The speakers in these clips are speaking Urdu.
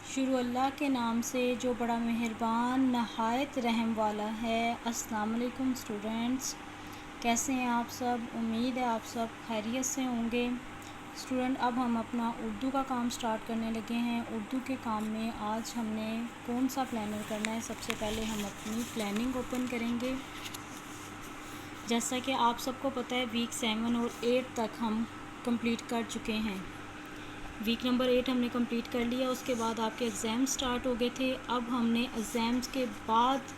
شروع اللہ کے نام سے جو بڑا مہربان نہایت رحم والا ہے۔ السلام علیکم اسٹوڈنٹس، کیسے ہیں آپ سب؟ امید ہے آپ سب خیریت سے ہوں گے۔ اسٹوڈنٹ، اب ہم اپنا اردو کا کام سٹارٹ کرنے لگے ہیں۔ اردو کے کام میں آج ہم نے کون سا پلانر کرنا ہے؟ سب سے پہلے ہم اپنی پلاننگ اوپن کریں گے۔ جیسا کہ آپ سب کو پتہ ہے ویک 7 اور 8 تک ہم کمپلیٹ کر چکے ہیں۔ ویک نمبر 8 ہم نے کمپلیٹ کر لیا، اس کے بعد آپ کے ایگزام سٹارٹ ہو گئے تھے۔ اب ہم نے ایگزامز کے بعد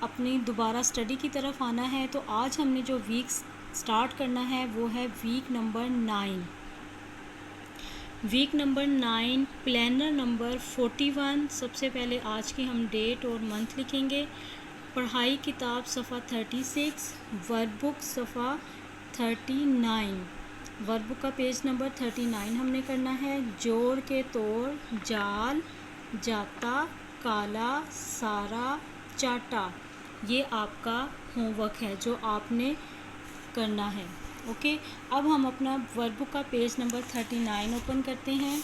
اپنی دوبارہ اسٹڈی کی طرف آنا ہے، تو آج ہم نے جو ویک سٹارٹ کرنا ہے وہ ہے week number 9۔ Week number 9 planner number 41۔ سب سے پہلے آج کی ہم ڈیٹ اور منتھ لکھیں گے۔ پڑھائی کتاب صفحہ 36، ورک بک صفحہ 39۔ ورک بک کا پیج نمبر 39 ہم نے کرنا ہے۔ جوڑ کے طور جال، جاتا، کالا، سارا، چاٹا، یہ آپ کا ہوم ورک ہے جو آپ نے کرنا ہے۔ اوکے، اب ہم اپنا ورک بک کا پیج نمبر 39 اوپن کرتے ہیں۔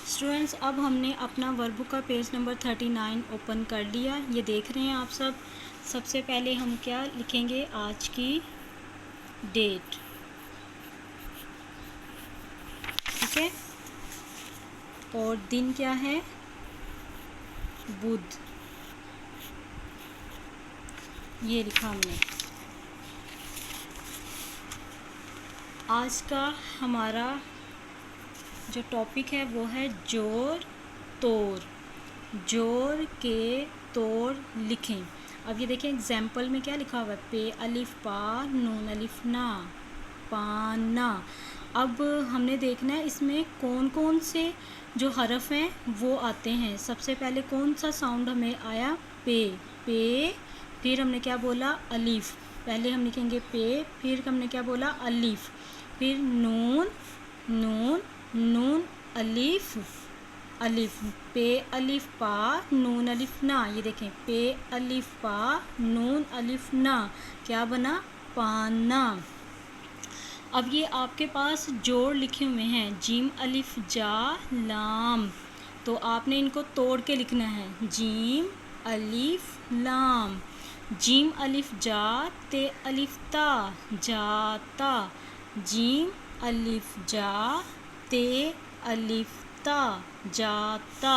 اسٹوڈنٹس، اب ہم نے اپنا ورک بک کا پیج نمبر 39 اوپن کر لیا، یہ دیکھ رہے ہیں آپ سب۔ سب سے پہلے ہم کیا لکھیں گے؟ آج کی ڈیٹ، ٹھیک ہے، اور دن کیا ہے؟ بدھ، یہ لکھا ہم نے۔ آج کا ہمارا جو ٹاپک ہے وہ ہے جوڑ توڑ۔ جوڑ کے توڑ لکھیں۔ اب یہ دیکھیں ایگزامپل میں کیا لکھا ہوا ہے؟ پے الف پا نون الف نا، پانا۔ اب ہم نے دیکھنا ہے اس میں کون کون سے جو حرف ہیں وہ آتے ہیں۔ سب سے پہلے کون سا ساؤنڈ ہمیں آیا؟ پے، پے، پھر ہم نے کیا بولا؟ الف، پہلے ہم لکھیں گے پے، پھر ہم نے کیا بولا؟ الف، پھر نون، نون، نون، الف، الف، پے الف پا نون الف نا، یہ دیکھیں پے الف پا نون الف نا، کیا بنا؟ پانا۔ اب یہ آپ کے پاس جوڑ لکھے ہوئے ہیں، جیم الف جا لام، تو آپ نے ان کو توڑ کے لکھنا ہے۔ جیم الف لام، جیم الف جا تے الف تا، جاتا، جیم الف جا تے الف تا، جاتا،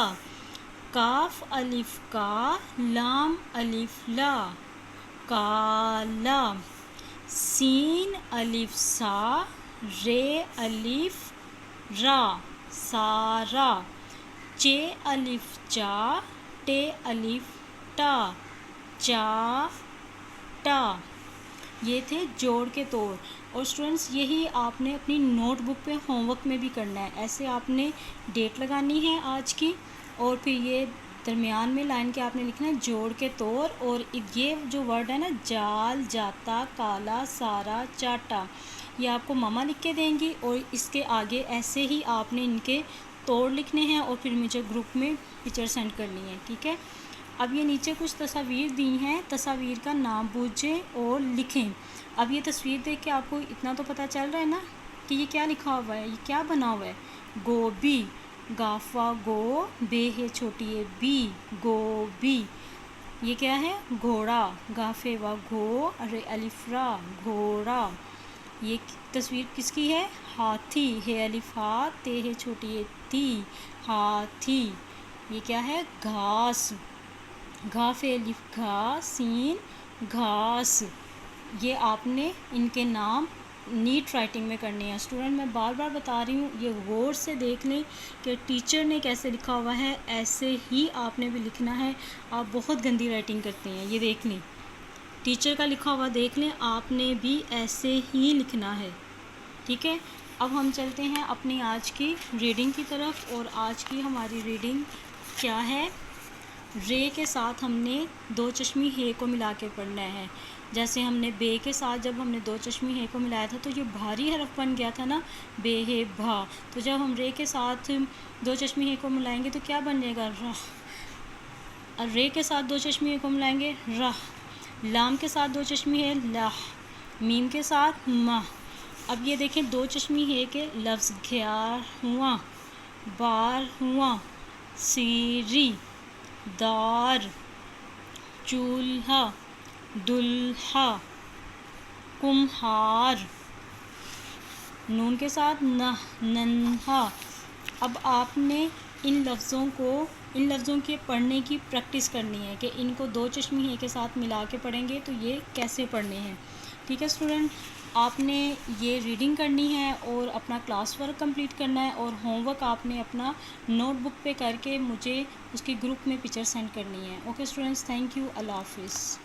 کاف الف کا لام الف لا، کالا، سین الف سا رے الف را، سارا، چے الف چا ٹے الف ٹا، چاٹا۔ یہ تھے جوڑ کے توڑ۔ اور اسٹوڈنٹس یہی آپ نے اپنی نوٹ بک پہ ہوم ورک میں بھی کرنا ہے۔ ایسے آپ نے ڈیٹ لگانی ہے آج کی، اور پھر یہ درمیان میں لائن کے آپ نے لکھنا ہے جوڑ کے طور، اور یہ جو ورڈ ہے نا جال، جاتا، کالا، سارا، چاٹا، یہ آپ کو ماما لکھ کے دیں گی، اور اس کے آگے ایسے ہی آپ نے ان کے توڑ لکھنے ہیں اور پھر مجھے گروپ میں پکچر سینڈ کرنی ہے، ٹھیک ہے۔ اب یہ نیچے کچھ تصاویر دی ہیں، تصاویر کا نام بوجھیں اور لکھیں۔ اب یہ تصویر دیکھ کے آپ کو اتنا تو پتہ چل رہا ہے نا کہ یہ کیا لکھا ہوا ہے، یہ کیا بنا ہوا ہے؟ گوبھی، گافا گو، بے ہے چھوٹی ہے بی، گوبھی۔ یہ کیا ہے؟ گھوڑا، گافے و گھو رے الف را، گھوڑا۔ یہ تصویر کس کی ہے؟ ہاتھی، ہے الف ہا تے ہے چھوٹی ہے تی، ہاتھی۔ یہ کیا ہے؟ گھاس، گھافے الف گھا سین، گھاس۔ یہ آپ نے ان کے نام نیٹ رائٹنگ میں کرنے ہیں۔ اسٹوڈنٹ میں بار بار بتا رہی ہوں، یہ غور سے دیکھ لیں کہ ٹیچر نے کیسے لکھا ہوا ہے، ایسے ہی آپ نے بھی لکھنا ہے۔ آپ بہت گندی رائٹنگ کرتے ہیں، یہ دیکھ لیں، ٹیچر کا لکھا ہوا دیکھ لیں، آپ نے بھی ایسے ہی لکھنا ہے، ٹھیک ہے۔ اب ہم چلتے ہیں اپنی آج کی ریڈنگ کی طرف، اور آج کی ہماری ریڈنگ کیا ہے؟ رے کے ساتھ ہم نے دو چشمی ہے کو ملا کے پڑھنا ہے۔ جیسے ہم نے بے کے ساتھ جب ہم نے دو چشمی ہے کو ملایا تھا تو یہ بھاری حرف بن گیا تھا نا، بے ہے بھا، تو جب ہم رے کے ساتھ دو چشمی ہے کو ملائیں گے تو کیا بن جائے گا؟ رہ۔ اور رے کے ساتھ دو چشمی ہے کو ملائیں گے، رہ۔ لام کے ساتھ دو چشمی ہے لہ، میم کے ساتھ مہ. اب یہ دیکھیں دو چشمی ہے کہ لفظ 11واں، 12واں، سیری، دار، چولہا، دلہا، کمہار. نون کے ساتھ نہ، ننھا. اب آپ نے ان لفظوں کے پڑھنے کی پریکٹس کرنی ہے کہ ان کو دو چشمی ہے کے ساتھ ملا کے پڑھیں گے تو یہ کیسے پڑھنے ہیں. ٹھیک ہے اسٹوڈنٹ، آپ نے یہ ریڈنگ کرنی ہے اور اپنا کلاس ورک کمپلیٹ کرنا ہے، اور ہوم ورک آپ نے اپنا نوٹ بک پہ کر کے مجھے اس کے گروپ میں پکچر سینڈ کرنی ہے. اوکے اسٹوڈنٹس، تھینک یو، اللہ حافظ.